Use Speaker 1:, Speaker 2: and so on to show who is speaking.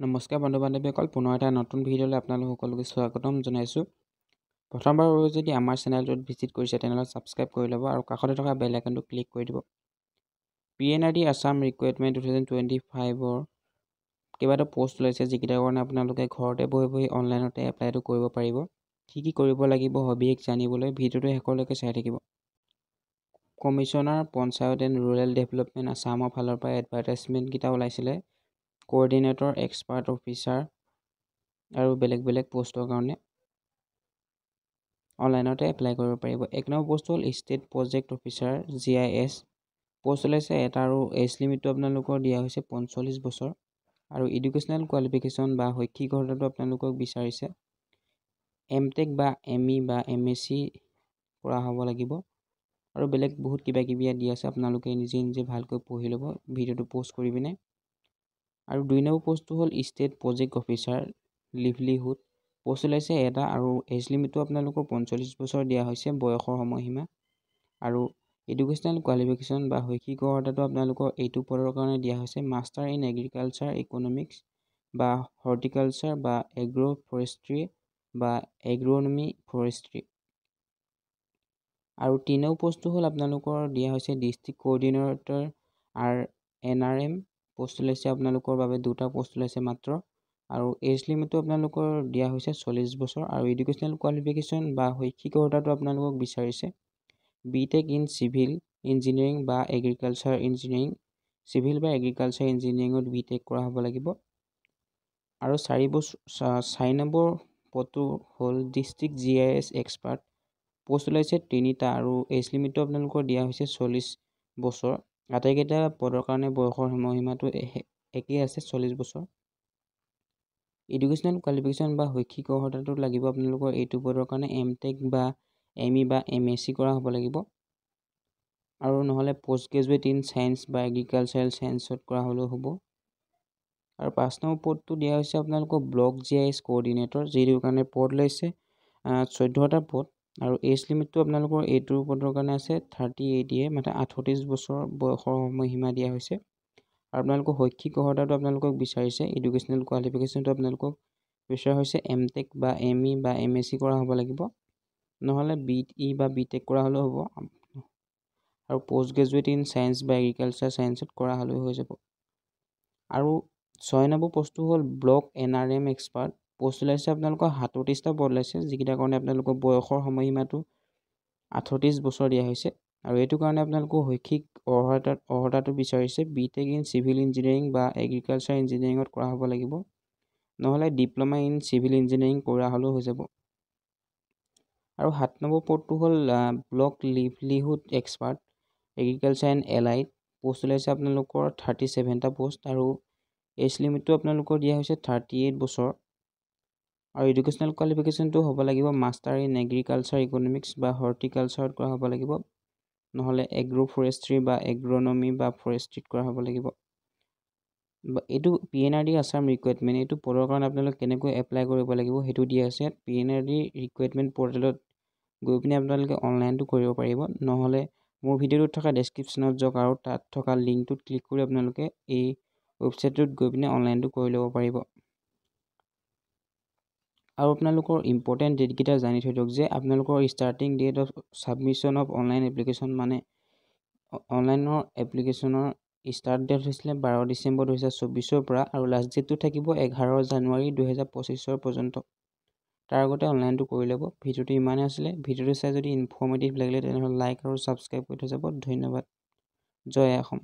Speaker 1: নমস্কাৰ বন্ধু বান্ধৱীসকল, পুনৰ এটা নতুন ভিডিঅ'লৈ আপোনালোক সকলোকে স্বাগতম জনাইছোঁ। প্ৰথমবাৰ যদি আমাৰ চেনেলটোত ভিজিট কৰিছে তেনেহ'লে ছাবস্ক্ৰাইব কৰি ল'ব আৰু কাষতে থকা বেল আইকনটো ক্লিক কৰি দিব। PNRD আছাম ৰিক্ৰুইটমেণ্ট 2025ৰ কেইবাটাও পোষ্ট ওলাইছে, যিকেইটাৰ কাৰণে আপোনালোকে ঘৰতে বহি বহি অনলাইনতে এপ্লাইটো কৰিব পাৰিব। কি কৰিব লাগিব সবিশেষ জানিবলৈ ভিডিঅ'টো শেষলৈকে চাই থাকিব। Commissioner panchayat and rural development আছামৰ ফালৰ পৰা এডভাৰটাইজমেণ্টকেইটা ওলাইছিলে। কোঅৰ্ডিনেটৰ, এক্সপাৰ্ট অফিচাৰ আৰু বেলেগ বেলেগ পোষ্টৰ কাৰণে অনলাইনতে এপ্লাই কৰিব পাৰিব। 1 নম্বৰ পোষ্ট হ'ল state project officer GIS post ওলাইছে এটা, আৰু এজ লিমিটটো আপোনালোকৰ দিয়া হৈছে 45 বছৰ আৰু এডুকেশ্যনেল কোৱালিফিকেশ্যন বা শৈক্ষিক অৰ্হতাটো আপোনালোকক বিচাৰিছে MTech বা ME বা MSc কৰা হ'ব লাগিব আৰু বেলেগ বহুত কিবা কিবি দিয়া আছে। আপোনালোকে নিজে নিজে ভালকৈ পঢ়ি ল'ব ভিডিঅ'টো পোষ্ট কৰি পিনে। আৰু 2 নম্বৰ পোষ্টটো হ'ল state project officer livelihood post ওলাইছে এটা, আৰু এজ লিমিটটো আপোনালোকৰ 45 বছৰ দিয়া হৈছে বয়সৰ সময়সীমা আৰু এডুকেশ্যনেল কোৱালিফিকেশ্যন বা শৈক্ষিক অৰ্হতাটো আপোনালোকৰ এইটো পদৰ কাৰণে দিয়া হৈছে মাষ্টাৰ ইন এগ্ৰিকালচাৰ ইকনমিক্স বা হৰ্টিকালচাৰ বা এগ্ৰ' ফৰেষ্ট্ৰি বা এগ্ৰ'নমি ফৰেষ্ট্ৰি। আৰু 3 নম্বৰ পোষ্টটো হ'ল আপোনালোকৰ দিয়া হৈছে ডিষ্ট্ৰিক্ট কোঅৰ্ডিনেটৰ NRM পোষ্ট ওলাইছে আপোনালোকৰ বাবে 2টা পোষ্ট ওলাইছে মাত্ৰ, আৰু এজ লিমিটটো আপোনালোকৰ দিয়া হৈছে 40 বছৰ আৰু এডুকেশ্যনেল কোৱালিফিকেশ্যন বা শৈক্ষিক অৰ্হতাটো আপোনালোকক বিচাৰিছে BTech ইন চিভিল ইঞ্জিনিয়াৰিং বা এগ্ৰিকালচাৰ ইঞ্জিনিয়াৰিং, চিভিল বা এগ্ৰিকালচাৰ ইঞ্জিনিয়াৰিঙত BTech কৰা হ'ব লাগিব। আৰু 4 নম্বৰ পদটো হ'ল ডিষ্ট্ৰিক্ট GIS এক্সপাৰ্ট পোষ্ট ওলাইছে 3টা আৰু এজ লিমিটটো আপোনালোকৰ দিয়া হৈছে 40 বছৰ। আটাইকেইটা পদৰ কাৰণে বয়সৰ সময়সীমাটো একেই আছে 40 বছৰ। এডুকেশ্যনেল কোৱালিফিকেশ্যন বা শৈক্ষিক অৰ্হতাটো লাগিব আপোনালোকৰ এইটো পদৰ কাৰণে MTech বা ME বা MSc কৰা হ'ব লাগিব আৰু নহ'লে পষ্ট গ্ৰেজুৱেট ইন চায়েন্স বা এগ্ৰিকালচাৰেল চায়েন্সত কৰা হ'লেও হ'ব। আৰু 5 নম্বৰ পদটো দিয়া হৈছে আপোনালোকৰ ব্লক GIS কোঅৰ্ডিনেটৰ, যিটোৰ কাৰণে পদ ওলাইছে 14টা পদ আৰু এজ লিমিটটো আপোনালোকৰ এইটো পদৰ কাৰণে আছে 38 ইয়েৰ মানে 38 বছৰ বয়সৰ সময়সীমা দিয়া হৈছে। আৰু আপোনালোকৰ শৈক্ষিক অৰ্হতাটো আপোনালোকক বিচাৰিছে এডুকেশ্যনেল কোৱালিফিকেশ্যনটো আপোনালোকক বিচৰা হৈছে MTech বা ME বা MSc কৰা হ'ব লাগিব, নহ'লে BE বা BTech কৰা হ'লেও হ'ব আৰু পষ্ট গ্ৰেজুৱেট ইন চায়েন্স বা এগ্ৰিকালচাৰ চায়েন্সত কৰা হ'লেও হৈ যাব। আৰু 6 নম্বৰ পোষ্টটো হ'ল ব্লক NRM এক্সপাৰ্ট পোষ্ট ওলাইছে আপোনালোকৰ 37টা পদ ওলাইছে, যিকেইটাৰ কাৰণে আপোনালোকৰ বয়সৰ সময়সীমাটো 38 বছৰ দিয়া হৈছে আৰু এইটো কাৰণে আপোনালোকৰ শৈক্ষিক অৰ্হতাটো বিচাৰিছে BTech ইন চিভিল ইঞ্জিনিয়াৰিং বা এগ্ৰিকালচাৰ ইঞ্জিনিয়াৰিঙত কৰা হ'ব লাগিব, নহ'লে ডিপ্ল'মা ইন চিভিল ইঞ্জিনিয়াৰিং কৰা হ'লেও হৈ যাব। আৰু 7 নম্বৰ পদটো হ'ল block livelihood expert agriculture and allied post ওলাইছে আপোনালোকৰ 37টা পোষ্ট আৰু এজ লিমিটটো আপোনালোকৰ দিয়া হৈছে 38 বছৰ আৰু এডুকেশ্যনেল কোৱালিফিকেশ্যনটো হ'ব লাগিব মাষ্টাৰ ইন এগ্ৰিকালচাৰ ইকনমিক্স বা হৰ্টিকালচাৰত কৰা হ'ব লাগিব, নহ'লে এগ্ৰ' ফৰেষ্ট্ৰি বা এগ্ৰ'নমি বা ফৰেষ্ট্ৰিত কৰা হ'ব লাগিব। এইটো PNRD আছাম ৰিক্ৰুইটমেণ্ট, এইটো পদৰ কাৰণে আপোনালোকে কেনেকৈ এপ্লাই কৰিব লাগিব সেইটো দিয়া আছে। PNRD ৰিক্ৰুইটমেণ্ট পৰ্টেলত গৈ পিনে আপোনালোকে অনলাইনটো কৰিব পাৰিব, নহ'লে মোৰ ভিডিঅ'টোত থকা ডেছক্ৰিপশ্যনত যাওক আৰু তাত থকা লিংকটোত ক্লিক কৰি আপোনালোকে এই ৱেবছাইটটোত গৈ পিনে অনলাইনটো কৰি ল'ব পাৰিব। আৰু আপোনালোকৰ ইম্পৰ্টেণ্ট ডেটকেইটা জানি থৈ দিয়ক যে আপোনালোকৰ starting date of submission of online application মানে অনলাইনৰ এপ্লিকেশ্যনৰ ষ্টাৰ্ট ডেট হৈছিলে 12 ডিচেম্বৰ 2024 পৰা আৰু লাষ্ট ডেটটো থাকিব 11 জানুৱাৰী 2025 পৰ্যন্ত। তাৰ আগতে অনলাইনটো কৰি ল'ব। ভিডিঅ'টো ইমানেই আছিলে। ভিডিঅ'টো চাই যদি ইনফৰ্মেটিভ লাগিলে তেনেহ'লে লাইক আৰু ছাবস্ক্ৰাইব কৰি থৈ যাব। ধন্যবাদ। জয় অসম।